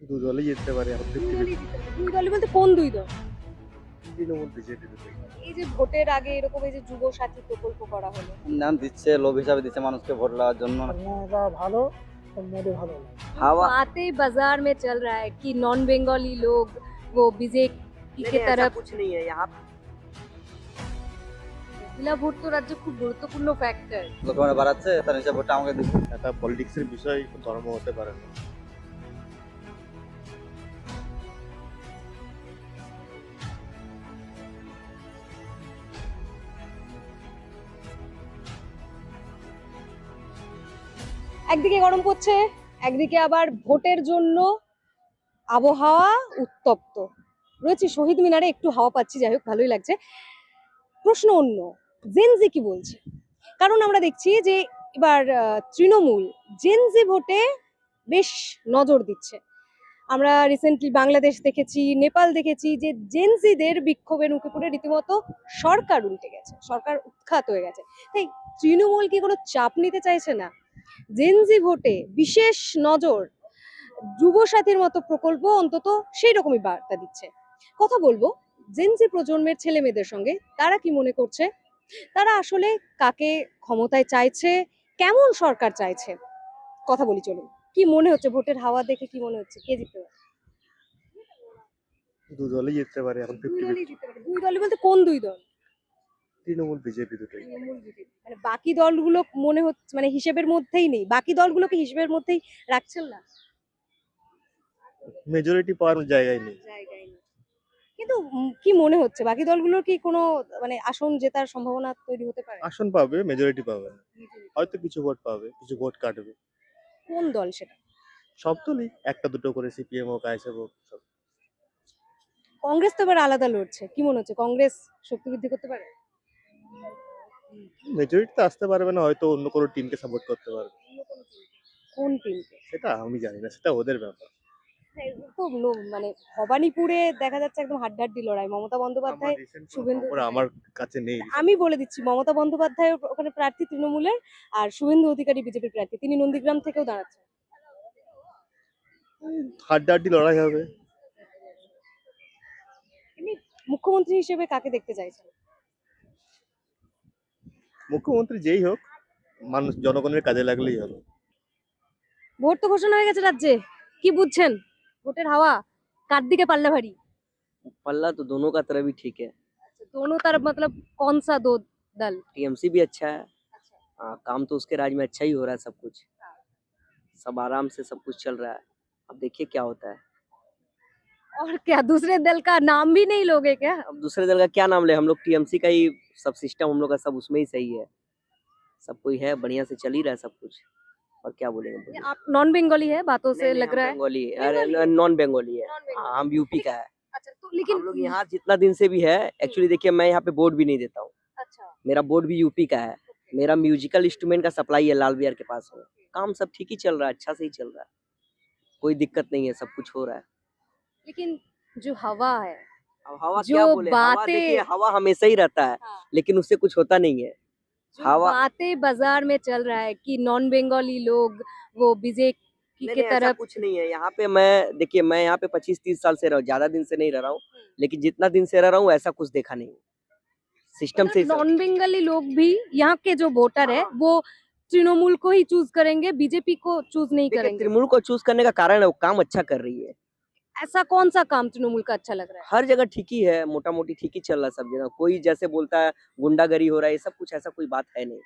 দুই দলই জিততে পারে এখন দুই 50 দলই জিতে যাবে। দুই দলই বলতে কোন দুই দল? তৃণমূল বিজেপি দুটোই। এই যে ভোটের আগে এরকম এই যে যুব সাথী প্রকল্প করা হলো, নাম দিচ্ছে, লোভ হিসাবে দিচ্ছে মানুষকে ভোট দেওয়ার জন্য। ঘটনাটা ভালো, মোটামুটি ভালো লাগে। হাওয়া बातें बाजार में चल रहा है कि नॉन बंगाली लोग वो बीजेपी की तरफ कुछ नहीं है यहाँ। মহিলা ভোট তো রাজ্যে খুব গুরুত্বপূর্ণ ফ্যাক্টর। লোকেরা বাড়াচ্ছে, তার হিসাবে ভোটটা আমাকে দিচ্ছে। এটা পলিটিক্সের বিষয়, ধর্ম হতে পারে না। একদিকে গরম পড়ছে, একদিকে আবার ভোটের জন্য আবহাওয়া উত্তপ্ত রয়েছে। শহীদ মিনারে একটু হাওয়া পাচ্ছি, যাই হোক ভালোই লাগছে। প্রশ্ন অন্য, জেনজি কি বলছে? কারণ আমরা দেখছি যে এবার তৃণমূল জেনজি ভোটে বেশ নজর দিচ্ছে। আমরা রিসেন্টলি বাংলাদেশ দেখেছি, নেপাল দেখেছি যে জেনজিদের বিক্ষোভের মুখে পড়ে রীতিমতো সরকার উল্টে গেছে, সরকার উৎখাত হয়ে গেছে। তাই তৃণমূল কি কোনো চাপ নিতে চাইছে না? জেনজি ভোটে বিশেষ নজর, যুবসাথীর মতো প্রকল্প অন্তত সেই রকমই বার্তা দিচ্ছে। কথা বলবো জেনজি প্রজন্মের ছেলে মেয়েদের সঙ্গে, তারা কি মনে করছে, তারা আসলে কাকে ক্ষমতায় চাইছে, কেমন সরকার চাইছে। কথা বলি চলুন। কি মনে হচ্ছে ভোটের হাওয়া দেখে, কি মনে হচ্ছে কে জিততে পারে? দুই দলই জিততে পারে এখন দুই 50 দলই জিততে পারে। দুই দলই বলতে কোন দুই দল? তৃণমূল বিজেপি দুটোই। মানে বাকি দলগুলো মনে হচ্ছে মানে হিসেবের মধ্যেই নেই, বাকি দলগুলোকে হিসেবের মধ্যেই রাখছেন না, মেজরিটি পাওয়ার জায়গায় নেই। জায়গায় নেই। কিন্তু কি মনে হচ্ছে বাকি দলগুলোর কি কোনো মানে আসন জেতার সম্ভাবনা তৈরি হতে পারে? আসন পাবে, মেজরিটি পাবে না। হয়তো কিছু ভোট পাবে, কিছু ভোট কাটবে। কোন দল সেটা? সব দলই একটা দুটো করে, সিপিএম হোক, আইএসএফ হোক, সব। কংগ্রেস তো এবার আলাদা লড়ছে, কি মনে হচ্ছে কংগ্রেস শক্তি বৃদ্ধি করতে পারে? মেজরিটি তো আসতে পারবে না, হয়তো অন্য কোনো টিমকে সাপোর্ট করতে পারবে। কোন টিমকে? সেটা আমি জানি না, সেটা ওদের ব্যাপার। তো মানে ভবানীপুরে দেখা যাচ্ছে একদম হাড্ডাহাড্ডি লড়াই, মমতা বন্দ্যোপাধ্যায়, আমার recent কোনো শুভেন্দু। খবর আমার কাছে নেই। আমি বলে দিচ্ছি, মমতা বন্দ্যোপাধ্যায় ওখানে প্রার্থী তৃণমূলের, আর শুভেন্দু অধিকারী বিজেপির প্রার্থী, তিনি নন্দীগ্রাম থেকেও দাঁড়াচ্ছেন। হাড্ডাহাড্ডি লড়াই হবে। এমনি মুখ্যমন্ত্রী হিসেবে কাকে দেখতে চাইছেন? মুখ্যমন্ত্রী যেই হোক, মানুষ জনগণের কাজে লাগলেই হলো। ভোট তো ঘোষণা হয়ে গেছে রাজ্যে, কি বুঝছেন ভোটের হাওয়া কার দিকে পাল্লা ভারী? पल्ला तो दोनों का तरफ ही ठीक है। दोनों तरफ मतलब कौन सा दो दल? टीएमसी भी अच्छा है। हाँ, काम तो उसके राज में अच्छा ही हो रहा है, सब कुछ सब आराम से सब कुछ चल रहा है। अब देखिए क्या होता है। और क्या दूसरे दल का नाम भी नहीं लोगे क्या? अब दूसरे दल का क्या नाम ले, हम लोग टीएमसी का ही सब सिस्टम, हम लोग का सब उसमें ही सही है। सब कोई है, बढ़िया से चल ही रहा है सब कुछ। और क्या बोलेंगे, बोलिए। आप नॉन बंगाली है बातों से नहीं, लग हम रहा है। बंगाली, बंगाली अरे है? नॉन बंगाली है। Non-Bengali। हाँ, हम यूपी का है। अच्छा तो लेकिन हम लोग यहाँ जितना दिन से भी है, एक्चुअली देखिए मैं यहाँ पे बोर्ड भी नहीं देता हूँ। अच्छा मेरा बोर्ड भी यूपी का है। मेरा म्यूजिकल इंस्ट्रूमेंट का सप्लाई है लाल बिहार के पास में। काम सब ठीक ही चल रहा है, अच्छा से ही चल रहा है, कोई दिक्कत नहीं है, सब कुछ हो रहा है। लेकिन जो हवा है, अब हवा जो क्या बोले, हवा बातें- देखिए, हवा हमेशा ही रहता है, हाँ, लेकिन उससे कुछ होता नहीं है। जो हवा- बातें बाजार में चल रहा है कि नॉन बंगाली लोग वो बीजेपी नहीं, की नहीं, ऐसा तरफ, कुछ नहीं है यहाँ पे। मैं देखिए, मैं यहाँ पे 25-30 साल से रहा हूँ, ज्यादा दिन से नहीं रह रहा हूँ, लेकिन जितना दिन से रह रहा हूँ ऐसा कुछ देखा नहीं। सिस्टम से नॉन बंगाली लोग भी यहाँ के जो वोटर है वो तृणमूल को ही चूज करेंगे, बीजेपी को चूज नहीं देखिए, करेंगे। तृणमूल को चूज करने का कारण है वो काम अच्छा कर रही है। ऐसा कौन सा काम तृणमूल का अच्छा लग रहा है? हर जगह ठीक ही है, मोटा मोटी ठीक ही चल रहा है सब जगह। कोई जैसे बोलता है गुंडागरी हो रहा है, ये सब कुछ ऐसा कोई बात है नहीं।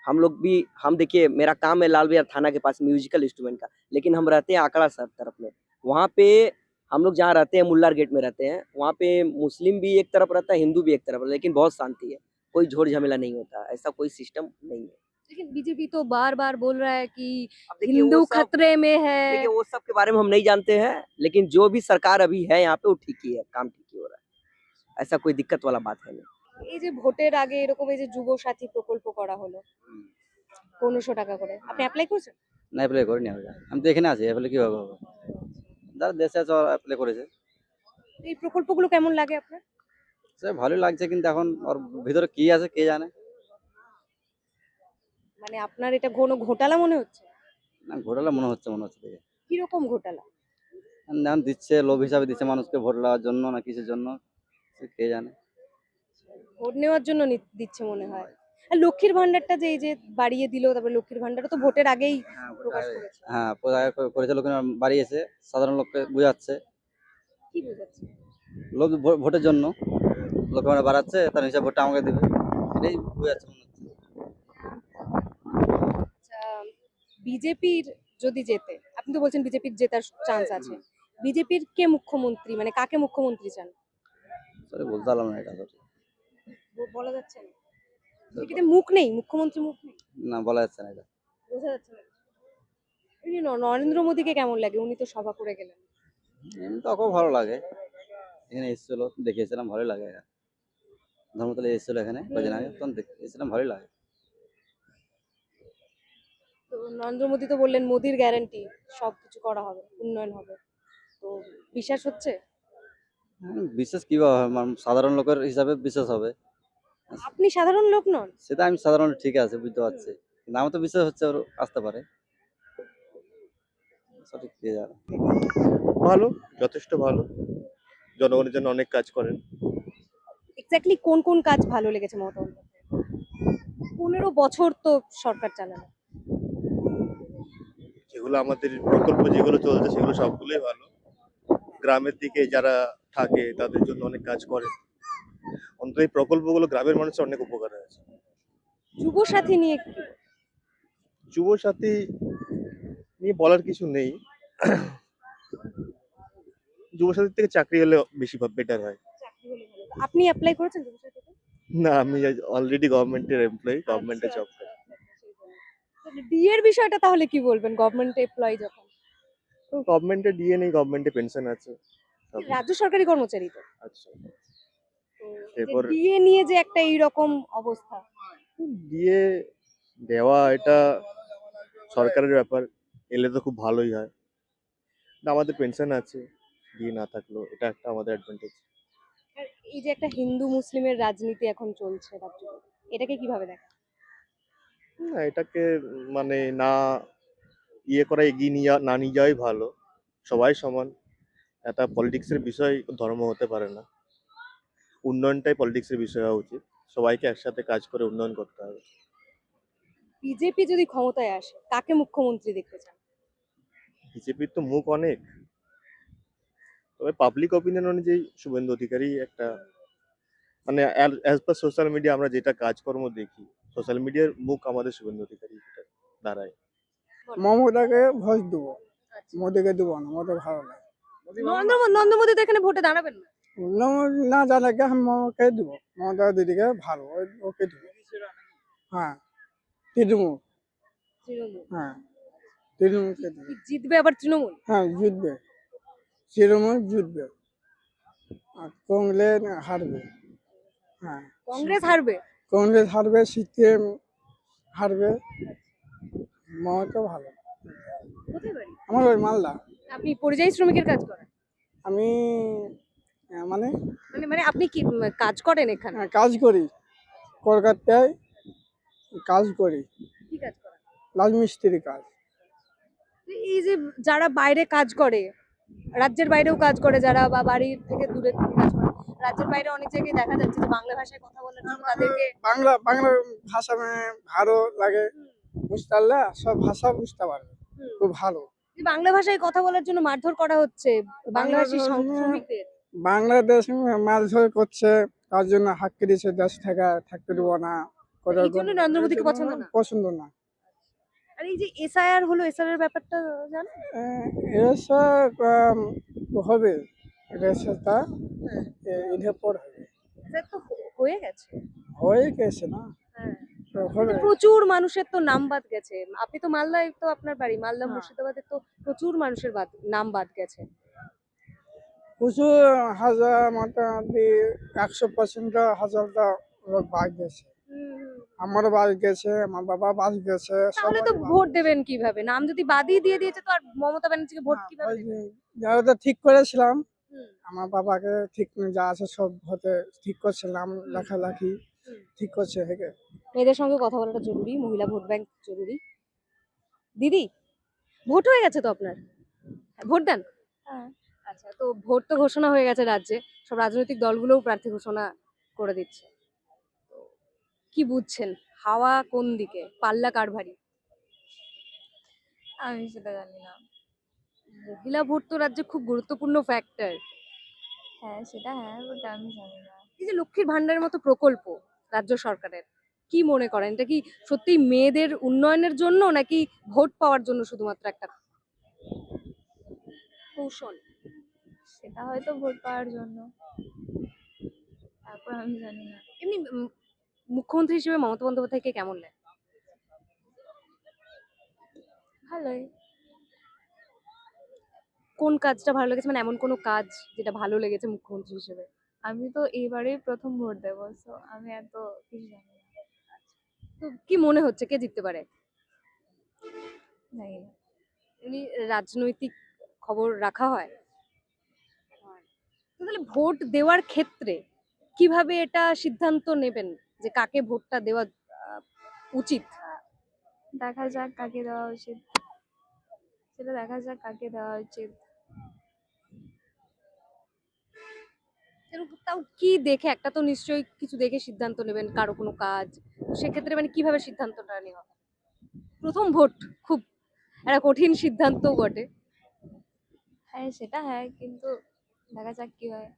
हम लोग भी, हम देखिए, मेरा काम है लाल बिहार थाना के पास म्यूजिकल इंस्ट्रूमेंट का, लेकिन हम रहते हैं आकड़ा सर तरफ में। वहाँ पे हम लोग जहाँ रहते हैं, मुल्लार गेट में रहते हैं, वहाँ पे मुस्लिम भी एक तरफ रहता है, हिंदू भी एक तरफ रहता है, लेकिन बहुत शांति है, कोई झोर झमेला नहीं होता, ऐसा कोई सिस्टम नहीं है। लेकिन बीजेपी तो बार बार बोल रहा है कि अब देखिए, हिंदू वो सब- खतरे में है। देखिए, वो सब के बारे में हम नहीं जानते हैं, लेकिन जो भी सरकार अभी है यहाँ पे वो ठीक ही है, काम ठीक ही हो रहा है, ऐसा कोई दिक्कत वाला बात है नहीं। এই যে ভোটের আগে এরকম এই যে যুব সাথী প্রকল্প করা হলো 1500 টাকা করে, আপনি অ্যাপ্লাই করেছেন? না, অ্যাপ্লাই করিনি আমি তো এখানে আছি, অ্যাপ্লাই কিভাবে হবে? যারা দেশে আছে ওরা অ্যাপ্লাই করেছে। এই প্রকল্পগুলো কেমন লাগে আপনার? সে ভালোই লাগছে, কিন্তু এখন ওর ভিতরে কি আছে কে জানে। মানে আপনার এটা কোনো ঘোটালা মনে হচ্ছে? না, ঘোটালা মনে হচ্ছে দেখে। কিরকম ঘোটালা? এখন দিচ্ছে, লোভ হিসাবে দিচ্ছে মানুষকে ভোট নেওয়ার জন্য না কিসের জন্য সে কে জানে। ভোট নেওয়ার জন্য দিচ্ছে মনে হয়। আর লক্ষ্মীর ভান্ডারটা যে এই যে বাড়িয়ে দিল, তারপরে লক্ষ্মীর ভান্ডারটা তো ভোটের আগেই প্রকাশ করেছে। হ্যাঁ, করেছে, লোক বাড়িয়েছে, সাধারণ লোককে বুঝাচ্ছে, কি বোঝাচ্ছে? লোক ভোটের জন্য লোক বাড়াচ্ছে, তার হিসাব ভোটটা আমাকে দেবে, এটাই বুঝাচ্ছে মনে হচ্ছে। আচ্ছা, বিজেপির যদি জেতে, আপনি তো বলছেন বিজেপির জেতার চান্স আছে, বিজেপির কে মুখ্যমন্ত্রী, মানে কাকে মুখ্যমন্ত্রী চান? সরি, বলতে পারলাম না এটা, sorry। বলা যাচ্ছে না, বিজেপিতে মুখ নেই, মুখ্যমন্ত্রী মুখ নেই, না, বলা যাচ্ছে না এটা। বোঝা যাচ্ছে না। এই যে নরেন্দ্র মোদীকে কেমন লাগে? উনি তো সভা করে গেলেন। এমনি তো খুব ভালো লাগে, এখানে এসেছিল, দেখেছিলাম, ভালোই লাগে। ধর্মতলা এসেছিল এখানে কদিন আগে, তখন এসেছিলাম, ভালোই লাগে। তো নরেন্দ্র মোদী তো বললেন মোদির গ্যারান্টি সবকিছু করা হবে, উন্নয়ন হবে, তো বিশ্বাস হচ্ছে? বিশেষ কিভাবে হবে? সাধারণ লোকের হিসাবে বিশেষ হবে। আপনি সাধারণ লোক নন? সেটা আমি সাধারণ, ঠিক আছে, বুঝতে পারছি, কিন্তু আমার তো বিশ্বাস হচ্ছে ওর আসতে পারে। সঠিক কে জানে। ভালো, যথেষ্ট ভালো, জনগণের জন্য অনেক কাজ করেন। এক্স্যাক্টলি কোন কোন কাজ ভালো লেগেছে মমতা বন্দ্যোপাধ্যায়ের? 15 বছর তো সরকার চালানো। যেগুলো আমাদের প্রকল্প যেগুলো চলছে সেগুলো সবগুলোই ভালো। গ্রামের দিকে যারা থাকে তাদের জন্য অনেক কাজ করে। অন্তত এই প্রকল্পগুলো গ্রামের মানুষের অনেক উপকার হয়েছে। যুব সাথী নিয়ে কি বলবেন? যুব সাথী নিয়ে বলার কিছু নেই। যুব সাথীর থেকে চাকরি হলে বেশি বেটার হয়। চাকরি হলে ভালো হতো। আপনি অ্যাপ্লাই করেছেন যুব সাথীতে? না, আমি অলরেডি গভর্নমেন্টের এমপ্লয়ি, গভর্নমেন্টের জব করি। ডিএর বিষয়টা তাহলে কি বলবেন, গভর্নমেন্ট এমপ্লয়ি যখন? গভর্নমেন্টে ডিএ নেই, গভর্নমেন্টে পেনশন আছে। রাজ্য সরকারি কর্মচারী তো। আচ্ছা, এরপর ডিএ নিয়ে যে একটা এইরকম অবস্থা। ডিএ দেওয়া এটা সরকারের ব্যাপার, এলে তো খুব ভালোই হয়। আমাদের পেনশন আছে, ডিএ না থাকলেও এটা একটা আমাদের অ্যাডভান্টেজ। আর এই যে একটা হিন্দু মুসলিমের রাজনীতি এখন চলছে রাজ্যে, এটাকে কিভাবে দেখেন? না, এটাকে মানে না করা, এগিয়ে না নিয়ে যাওয়াই ভালো। সবাই সমান, এটা পলিটিক্সের বিষয়, ধর্ম হতে পারে না। উন্নয়নটাই পলিটিক্সের বিষয় হওয়া উচিত, সবাইকে একসাথে কাজ করে উন্নয়ন করতে হবে। বিজেপি যদি ক্ষমতায় আসে, কাকে মুখ্যমন্ত্রী দেখতে চান? বিজেপির তো মুখ অনেক, তবে পাবলিক অপিনিয়ন অনুযায়ী শুভেন্দু অধিকারী একটা, মানে অ্যাজ পার সোশ্যাল মিডিয়া আমরা যেটা কাজকর্ম দেখি, সোশ্যাল মিডিয়ার মুখ আমাদের শুভেন্দু অধিকারী দাঁড়ায়। মমতাকে ভোট দেবো, মোদিকে দেবো না, মোদি ভালো লাগে। নরেন্দ্র মোদী তো এখানে ভোটে দাঁড়াবেন না। না জানাকে আমি মমতাকে দেবো, মমতা দিদিকে ভালো, ওকে দেবো। হ্যাঁ, তৃণমূল, তৃণমূল হ্যাঁ, তৃণমূলকে দেবো। কি জিতবে আবার তৃণমূল? হ্যাঁ, জিতবে, তৃণমূল জিতবে, আর কংগ্রেস হারবে। হ্যাঁ, কংগ্রেস হারবে? কংগ্রেস হারবে, সিপিএম হারবে, মমতা ভালো। কোথায় বাড়ি? আমার ওই মালদা। আপনি পরিযায়ী শ্রমিকের কাজ করেন? আমি মানে মানে মানে আপনি কি কাজ করেন এখানে? কাজ করি, কলকাতায় কাজ করি, কি কাজ করেন? রাজমিস্ত্রি কাজ। তো এই যে যারা বাইরে কাজ করে, রাজ্যের বাইরেও কাজ করে যারা, বা বাড়ির থেকে দূরে থেকে কাজ করে, রাজ্যের বাইরে অনেক জায়গায় দেখা যাচ্ছে যে বাংলা ভাষায় কথা বলার জন্য তাদেরকে বাংলা ভাষা ভালো লাগে, বুঝতে পারলে সব ভাষা বুঝতে পারবে, খুব ভালো। যে বাংলা ভাষায় কথা বলার জন্য মারধর করা হচ্ছে বাংলাদেশি শ্রমিকদের। বাংলাদেশ মারধর করছে, তার জন্য হাক্কি দিচ্ছে, দেশ থেকে থাকতে দেবো না, এই জন্য নরেন্দ্র মোদীকে পছন্দ না? পছন্দ না। আর এই যে এসআইআর হলো, এসআইআর এর ব্যাপারটা জানেন? এসা হবে, রেসটা ঈদের পর হবে, এটা তো হয়ে গেছে। হয়ে গেছে না, হ্যাঁ, তো হবে। প্রচুর মানুষের তো নাম বাদ গেছে। আপনি তো মালদায়, তো আপনার বাড়ি মালদা, হ্যাঁ। মুর্শিদাবাদে তো প্রচুর মানুষের নাম বাদ গেছে। প্রচুর হাজার, মোটামুটি 100% হাজারটা লোক বাদ গেছে। আমার বাদ গেছে, আমার বাবা বাদ গেছে, তাহলে তো সবারই বাদ ভোট গেছে। দেবেন কিভাবে? নাম যদি বাদই দিয়ে দিয়েছে, তো আর মমতা ব্যানার্জিকে ভোট কিভাবে ওই দেবেন? যারা তো ঠিক করেছিলাম, হুম, আমার বাবাকে ঠিক যা আছে সব হতে ঠিক করছিলাম, লেখালেখি হুম। ঠিক করছে থেকে। মেয়েদের সঙ্গে কথা বলাটা জরুরি, মহিলা ভোট ব্যাংক জরুরি। দিদি, ভোট হয়ে গেছে তো আপনার? ভোট দেন? আচ্ছা, তো ভোট তো ঘোষণা হয়ে গেছে রাজ্যে, সব রাজনৈতিক দলগুলোও প্রার্থী ঘোষণা করে দিচ্ছে। তো কি বুঝছেন, হাওয়া কোন দিকে, পাল্লা কার ভারী? আমি সেটা জানি না। মহিলা ভোট তো রাজ্যে খুব গুরুত্বপূর্ণ ফ্যাক্টর। হ্যাঁ, সেটা হ্যাঁ, বাট আমি জানি না। এই যে লক্ষ্মীর ভান্ডারের মতো প্রকল্প রাজ্য সরকারের, কি মনে করেন এটা কি সত্যি মেয়েদের উন্নয়নের জন্য নাকি ভোট পাওয়ার জন্য শুধুমাত্র একটা কৌশল? সেটা হয়তো ভোট পাওয়ার জন্য। তারপর আমি জানি না। এমনি মুখ্যমন্ত্রী হিসেবে মমতা বন্দ্যোপাধ্যায়কে কেমন লাগে? ভালোই। কোন কাজটা ভালো লেগেছে, মানে এমন কোনো কাজ যেটা ভালো লেগেছে মুখ্যমন্ত্রী হিসেবে? আমি তো এইবারেই প্রথম ভোট দেবো, সো আমি এত কিছু জানি না। তো কি মনে হচ্ছে কে জিততে পারে? জানি না। এমনি রাজনৈতিক খবর রাখা হয়? তো তাহলে ভোট দেওয়ার ক্ষেত্রে কিভাবে এটা সিদ্ধান্ত নেবেন যে কাকে ভোটটা দেওয়া আহ, উচিত? দেখা যাক কাকে দেওয়া উচিত। সেটা দেখা যাক কাকে দেওয়া উচিত। এরকম তাও কি দেখে, একটা তো নিশ্চয়ই কিছু দেখে সিদ্ধান্ত নেবেন, কারো কোনো কাজ, তো সেক্ষেত্রে মানে কিভাবে সিদ্ধান্তটা নেওয়া হবে? প্রথম ভোট, খুব একটা কঠিন সিদ্ধান্তও বটে। হ্যাঁ, সেটা হ্যাঁ, কিন্তু দেখা যাক কি হয়।